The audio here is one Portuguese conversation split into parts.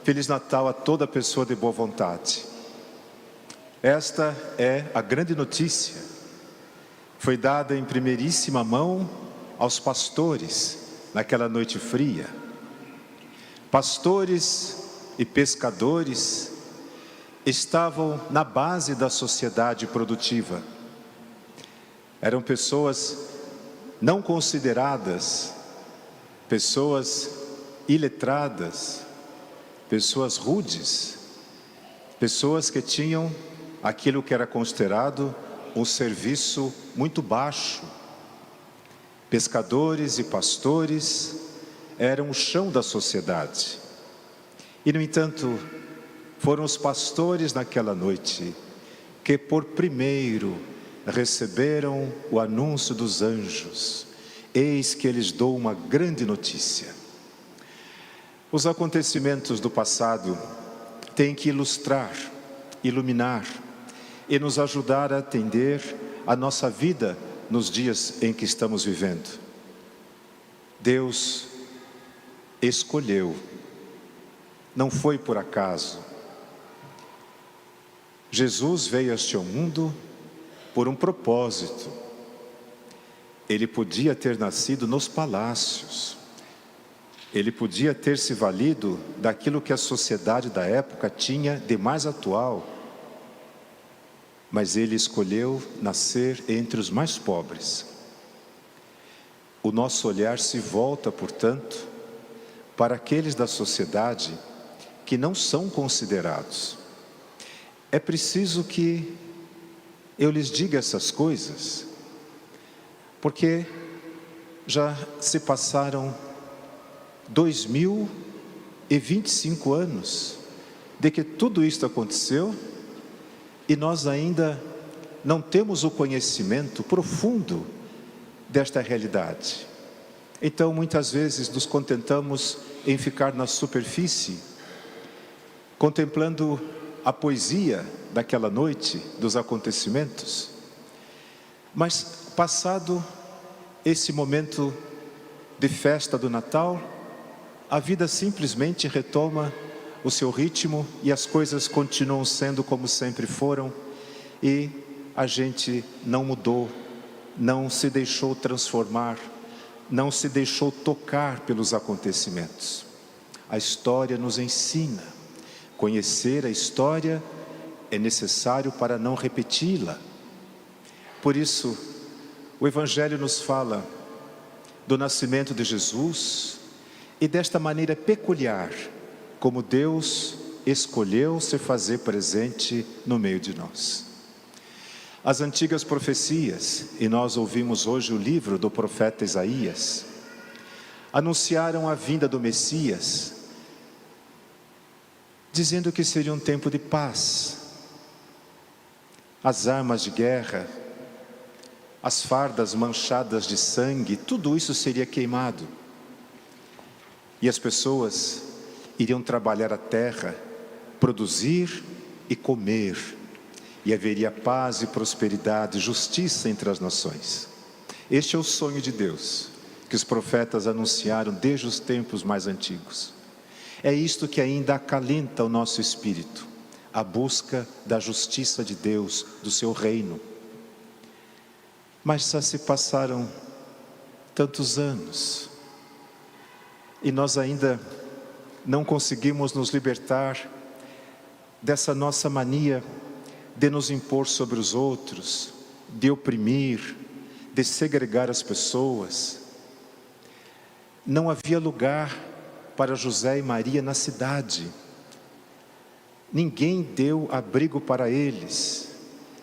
Feliz Natal a toda pessoa de boa vontade. Esta é a grande notícia. Foi dada em primeiríssima mão aos pastores naquela noite fria. Pastores e pescadores estavam na base da sociedade produtiva. Eram pessoas não consideradas, pessoas iletradas, pessoas rudes, pessoas que tinham aquilo que era considerado um serviço muito baixo. Pescadores e pastores eram o chão da sociedade. E, no entanto, foram os pastores naquela noite que por primeiro receberam o anúncio dos anjos. Eis que eles dão uma grande notícia. Os acontecimentos do passado têm que ilustrar, iluminar e nos ajudar a atender a nossa vida nos dias em que estamos vivendo. Deus escolheu, não foi por acaso. Jesus veio a este mundo por um propósito. Ele podia ter nascido nos palácios. Ele podia ter se valido daquilo que a sociedade da época tinha de mais atual. Mas ele escolheu nascer entre os mais pobres. O nosso olhar se volta, portanto, para aqueles da sociedade que não são considerados. É preciso que eu lhes diga essas coisas, porque já se passaram 2025 anos de que tudo isto aconteceu e nós ainda não temos o conhecimento profundo desta realidade. Então, muitas vezes nos contentamos em ficar na superfície, contemplando a poesia daquela noite, dos acontecimentos. Mas, passado esse momento de festa do Natal, a vida simplesmente retoma o seu ritmo e as coisas continuam sendo como sempre foram e a gente não mudou, não se deixou transformar, não se deixou tocar pelos acontecimentos. A história nos ensina. Conhecer a história é necessário para não repeti-la. Por isso, o Evangelho nos fala do nascimento de Jesus e desta maneira peculiar, como Deus escolheu se fazer presente no meio de nós. As antigas profecias, e nós ouvimos hoje o livro do profeta Isaías, anunciaram a vinda do Messias, dizendo que seria um tempo de paz. As armas de guerra, as fardas manchadas de sangue, tudo isso seria queimado. E as pessoas iriam trabalhar a terra, produzir e comer. E haveria paz e prosperidade, justiça entre as nações. Este é o sonho de Deus, que os profetas anunciaram desde os tempos mais antigos. É isto que ainda acalenta o nosso espírito, a busca da justiça de Deus, do seu reino. Mas já se passaram tantos anos, e nós ainda não conseguimos nos libertar dessa nossa mania de nos impor sobre os outros, de oprimir, de segregar as pessoas. Não havia lugar para José e Maria na cidade. Ninguém deu abrigo para eles.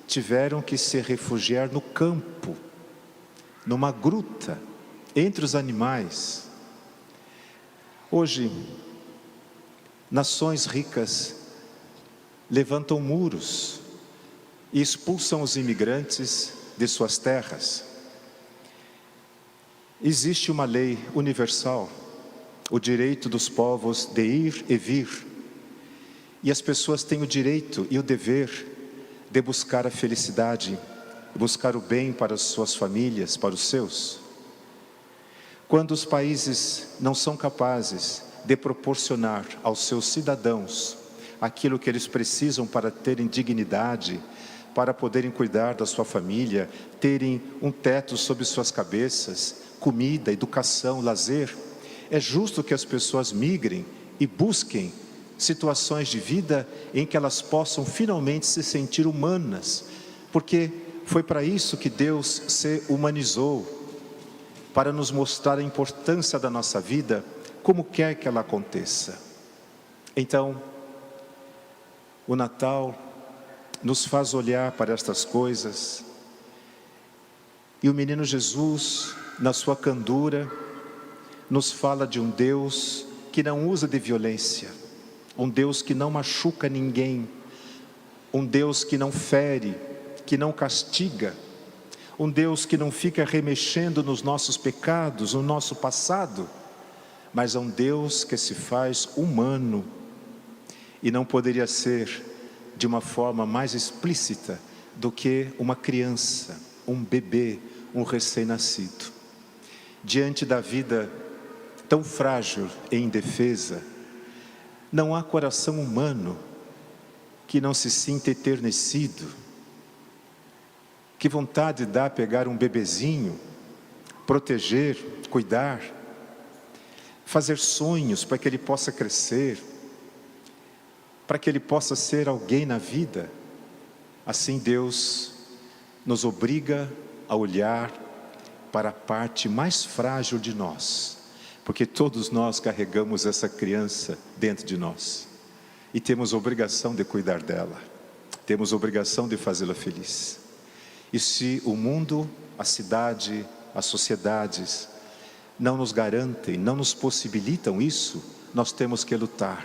Tiveram que se refugiar no campo, numa gruta, entre os animais. Hoje, nações ricas levantam muros e expulsam os imigrantes de suas terras. Existe uma lei universal, o direito dos povos de ir e vir. E as pessoas têm o direito e o dever de buscar a felicidade, buscar o bem para as suas famílias, para os seus. Quando os países não são capazes de proporcionar aos seus cidadãos aquilo que eles precisam para terem dignidade, para poderem cuidar da sua família, terem um teto sobre suas cabeças, comida, educação, lazer. É justo que as pessoas migrem e busquem situações de vida em que elas possam finalmente se sentir humanas, porque foi para isso que Deus se humanizou, para nos mostrar a importância da nossa vida, como quer que ela aconteça. Então, o Natal nos faz olhar para estas coisas, e o menino Jesus, na sua candura, nos fala de um Deus que não usa de violência, um Deus que não machuca ninguém, um Deus que não fere, que não castiga, um Deus que não fica remexendo nos nossos pecados, no nosso passado, mas é um Deus que se faz humano, e não poderia ser de uma forma mais explícita do que uma criança, um bebê, um recém-nascido. Diante da vida tão frágil e indefesa, não há coração humano que não se sinta eternecido. Que vontade dá pegar um bebezinho, proteger, cuidar, fazer sonhos para que ele possa crescer, para que ele possa ser alguém na vida. Assim Deus nos obriga a olhar para a parte mais frágil de nós, porque todos nós carregamos essa criança dentro de nós, e temos obrigação de cuidar dela, temos obrigação de fazê-la feliz. E se o mundo, a cidade, as sociedades não nos garantem, não nos possibilitam isso, nós temos que lutar.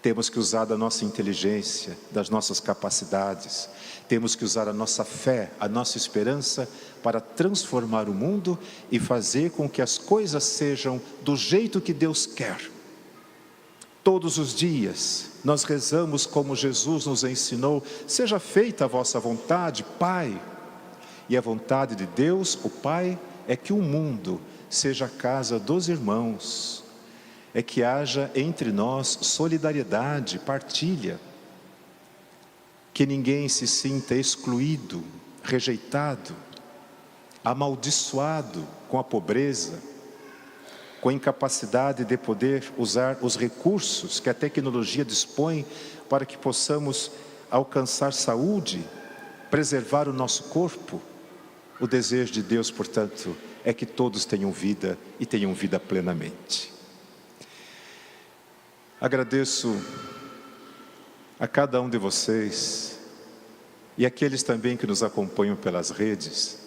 Temos que usar da nossa inteligência, das nossas capacidades, temos que usar a nossa fé, a nossa esperança para transformar o mundo e fazer com que as coisas sejam do jeito que Deus quer. Todos os dias nós rezamos como Jesus nos ensinou: seja feita a vossa vontade, Pai. E a vontade de Deus, o Pai, é que o mundo seja a casa dos irmãos, é que haja entre nós solidariedade, partilha, que ninguém se sinta excluído, rejeitado, amaldiçoado com a pobreza, com a incapacidade de poder usar os recursos que a tecnologia dispõe para que possamos alcançar saúde, preservar o nosso corpo. O desejo de Deus, portanto, é que todos tenham vida e tenham vida plenamente. Agradeço a cada um de vocês e aqueles também que nos acompanham pelas redes,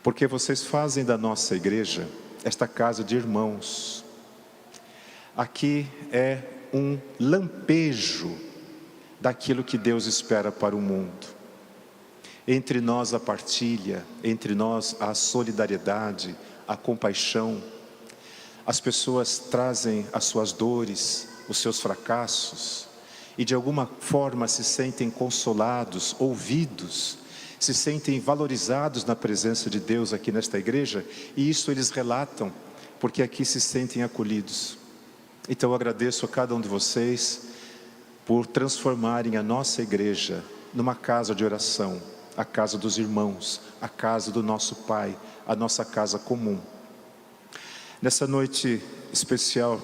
porque vocês fazem da nossa igreja esta casa de irmãos. Aqui é um lampejo daquilo que Deus espera para o mundo. Entre nós a partilha, entre nós a solidariedade, a compaixão. As pessoas trazem as suas dores, os seus fracassos, e de alguma forma se sentem consolados, ouvidos, se sentem valorizados na presença de Deus aqui nesta igreja, e isso eles relatam, porque aqui se sentem acolhidos. Então eu agradeço a cada um de vocês por transformarem a nossa igreja numa casa de oração, a casa dos irmãos, a casa do nosso Pai, a nossa casa comum. Nessa noite especial,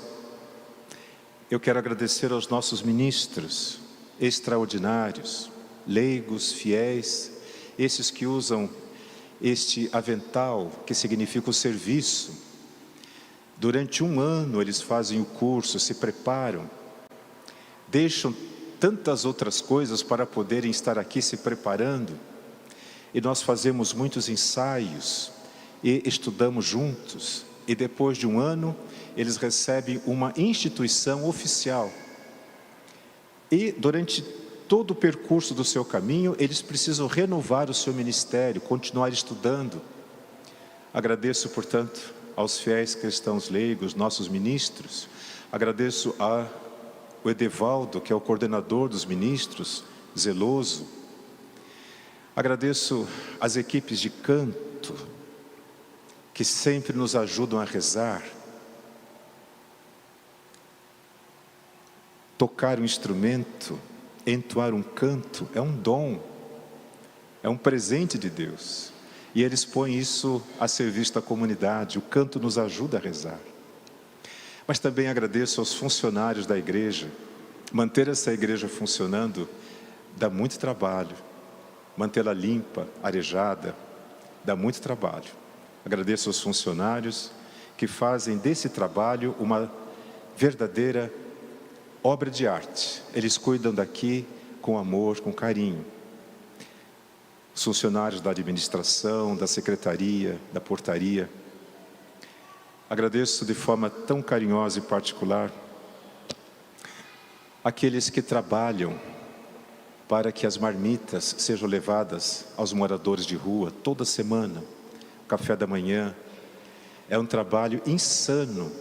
eu quero agradecer aos nossos ministros extraordinários, leigos, fiéis, esses que usam este avental, que significa o serviço. Durante um ano eles fazem o curso, se preparam, deixam tantas outras coisas para poderem estar aqui se preparando. E nós fazemos muitos ensaios e estudamos juntos. E depois de um ano, eles recebem uma instituição oficial. E durante todo o percurso do seu caminho, eles precisam renovar o seu ministério, continuar estudando. Agradeço, portanto, aos fiéis cristãos leigos, nossos ministros. Agradeço ao Edevaldo, que é o coordenador dos ministros, zeloso. Agradeço às equipes de canto, que sempre nos ajudam a rezar. tocar um instrumento, entoar um canto, é um dom, é um presente de Deus. E eles põem isso a serviço da comunidade. O canto nos ajuda a rezar. Mas também agradeço aos funcionários da igreja. Manter essa igreja funcionando dá muito trabalho. Mantê-la limpa, arejada, dá muito trabalho. Agradeço aos funcionários que fazem desse trabalho uma verdadeira obra de arte. Eles cuidam daqui com amor, com carinho. Os funcionários da administração, da secretaria, da portaria. Agradeço de forma tão carinhosa e particular aqueles que trabalham para que as marmitas sejam levadas aos moradores de rua toda semana. O café da manhã é um trabalho insano.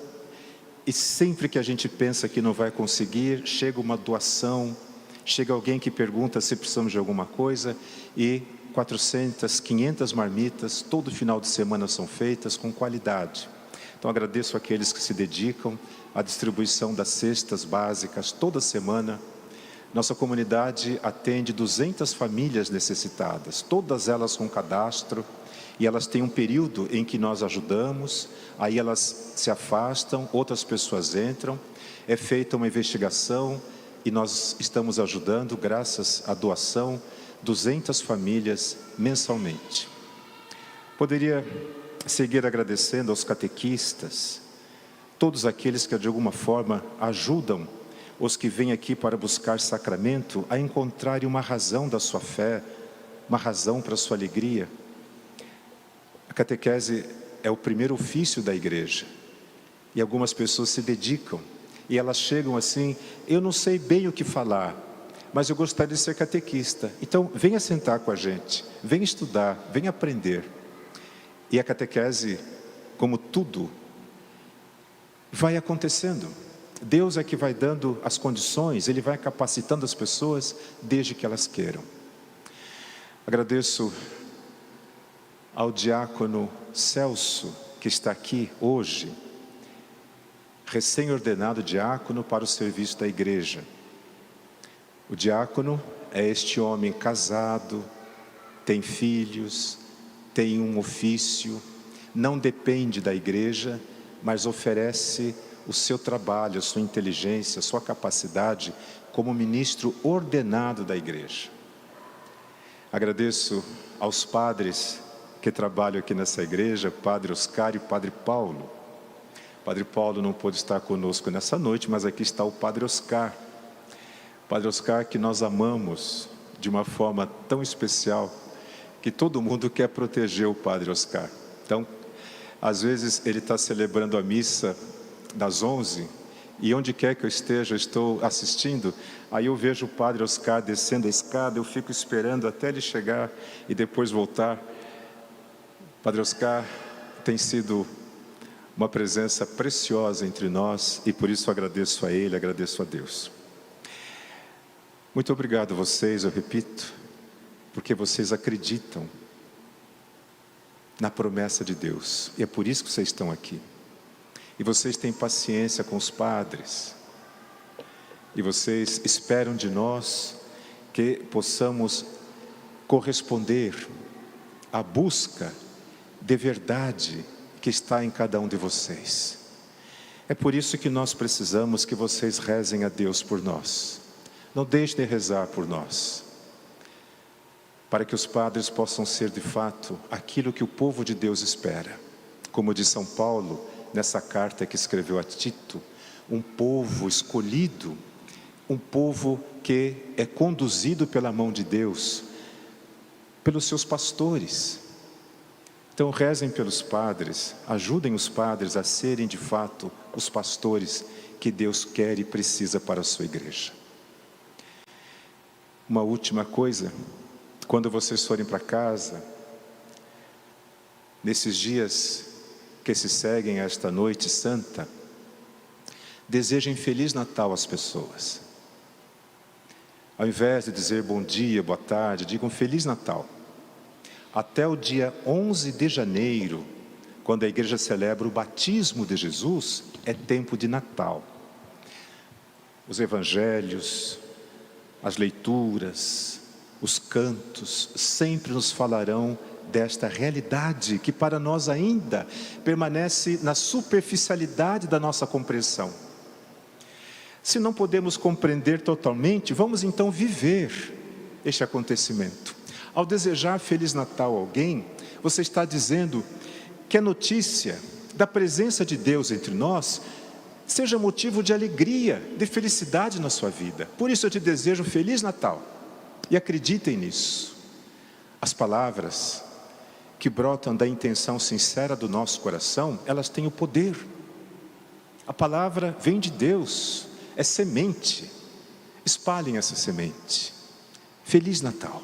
E sempre que a gente pensa que não vai conseguir, chega uma doação, chega alguém que pergunta se precisamos de alguma coisa e 400, 500 marmitas, todo final de semana são feitas com qualidade. Então agradeço àqueles que se dedicam à distribuição das cestas básicas toda semana. Nossa comunidade atende 200 famílias necessitadas, todas elas com cadastro, e elas têm um período em que nós ajudamos, aí elas se afastam, outras pessoas entram, é feita uma investigação e nós estamos ajudando, graças à doação, 200 famílias mensalmente. Poderia seguir agradecendo aos catequistas, todos aqueles que de alguma forma ajudam os que vêm aqui para buscar sacramento a encontrarem uma razão da sua fé, uma razão para a sua alegria. A catequese é o primeiro ofício da igreja e algumas pessoas se dedicam e elas chegam assim: eu não sei bem o que falar, mas eu gostaria de ser catequista, então venha sentar com a gente, venha estudar, venha aprender. E a catequese, como tudo, vai acontecendo. Deus é que vai dando as condições, Ele vai capacitando as pessoas desde que elas queiram. Agradeço ao diácono Celso, que está aqui hoje, recém-ordenado diácono para o serviço da igreja. O diácono é este homem casado, tem filhos, tem um ofício, não depende da igreja, mas oferece o seu trabalho, a sua inteligência, a sua capacidade como ministro ordenado da igreja. Agradeço aos padres que trabalham aqui nessa igreja, Padre Oscar e Padre Paulo. Padre Paulo não pôde estar conosco nessa noite, mas aqui está o Padre Oscar. Padre Oscar, que nós amamos de uma forma tão especial, que todo mundo quer proteger o Padre Oscar. Então, às vezes ele está celebrando a missa das 11, e onde quer que eu esteja, eu estou assistindo, aí eu vejo o Padre Oscar descendo a escada, eu fico esperando até ele chegar e depois voltar. Padre Oscar tem sido uma presença preciosa entre nós e por isso agradeço a ele, agradeço a Deus. Muito obrigado a vocês, eu repito, porque vocês acreditam na promessa de Deus e é por isso que vocês estão aqui. E vocês têm paciência com os padres. E vocês esperam de nós que possamos corresponder à busca de verdade que está em cada um de vocês. É por isso que nós precisamos que vocês rezem a Deus por nós. Não deixem de rezar por nós, para que os padres possam ser de fato aquilo que o povo de Deus espera. Como diz São Paulo nessa carta que escreveu a Tito, um povo escolhido, um povo que é conduzido pela mão de Deus, pelos seus pastores. Então rezem pelos padres, ajudem os padres a serem de fato os pastores que Deus quer e precisa para a sua igreja. Uma última coisa, quando vocês forem para casa, nesses dias que se seguem a esta noite santa, desejem Feliz Natal às pessoas. Ao invés de dizer bom dia, boa tarde, digam Feliz Natal. Até o dia 11 de janeiro, quando a igreja celebra o batismo de Jesus, é tempo de Natal. Os evangelhos, as leituras, os cantos sempre nos falarão desta realidade que para nós ainda permanece na superficialidade da nossa compreensão. Se não podemos compreender totalmente, vamos então viver este acontecimento. Ao desejar Feliz Natal a alguém, você está dizendo que a notícia da presença de Deus entre nós seja motivo de alegria, de felicidade na sua vida. Por isso eu te desejo Feliz Natal. E acreditem nisso. As palavras que brotam da intenção sincera do nosso coração, elas têm o poder. A palavra vem de Deus, é semente. Espalhem essa semente. Feliz Natal.